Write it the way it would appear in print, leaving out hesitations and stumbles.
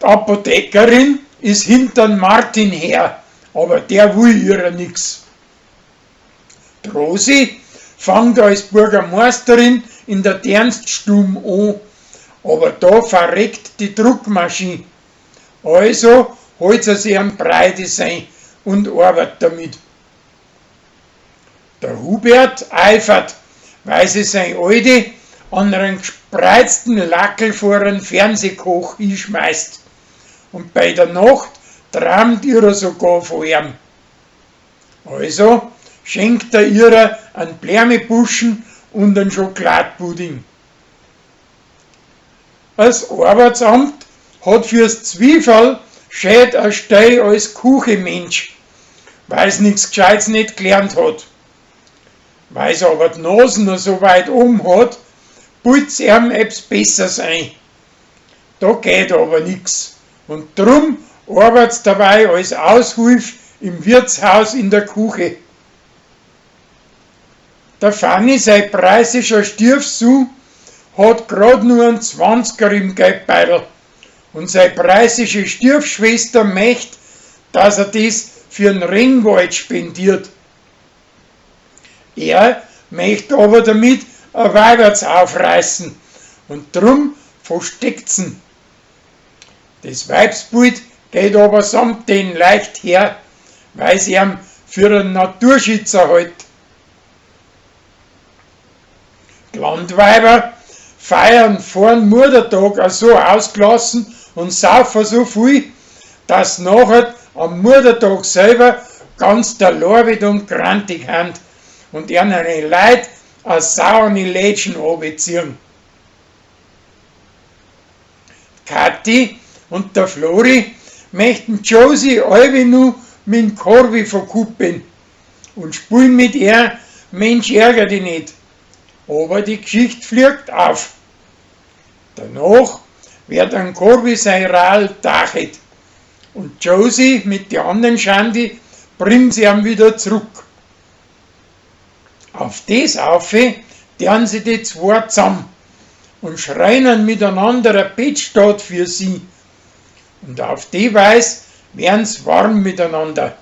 Die Apothekerin ist hintern Martin her, aber der will ihrer nix. Die Rosi fängt als Bürgermeisterin in der Dienststube an, aber da verreckt die Druckmaschine. Also holt sie sich ein Breidesign und arbeitet damit. Der Hubert eifert, weil sie sein alte an einen gespreizten Lackel vor einen Fernsehkoch hinschmeißt. Und bei der Nacht träumt ihr sogar von ihm. Also schenkt er ihr einen Blärmebuschen und einen Schokoladenpudding. Das Arbeitsamt hat fürs Zwiefel schät ein Stei als Kuchenmensch, weil es nichts Gescheites nicht gelernt hat. Weil es aber die Nase noch so weit oben hat, putzt ihm etwas Besseres ein. Da geht aber nichts. Und drum arbeitet dabei als Aushilfe im Wirtshaus in der Küche. Der Fanny, sein preußischer Stiefsohn, hat grad nur einen 20er im Geldbeutel. Und seine preußische Stiefschwester möchte, dass er das für einen Ringwald spendiert. Er möchte aber damit ein Weiberts aufreißen und drum versteckt's ihn. Das Weibsbild geht aber samt den leicht her, weil sie ihn für einen Naturschützer hält. Die Landweiber feiern vor dem Muttertag so ausgelassen und saufen so viel, dass nachher am Muttertag selber ganz der Larbit und grantig haben und ihnen eine Leid aus sauren Lädchen runterziehen. Kathi und der Flori möchten Josie alle nur mit dem Korbi verkuppeln und spielen mit ihr Mensch ärger dich nicht. Aber die Geschichte fliegt auf. Danach wird ein Korbi sein Ral tachet und Josie mit den anderen Schandi bringt sie ihm wieder zurück. Auf das aufe tun sie die zwei zusammen und schreien miteinander ein Bettstatt für sie. Und auf die Weise werden sie warm miteinander.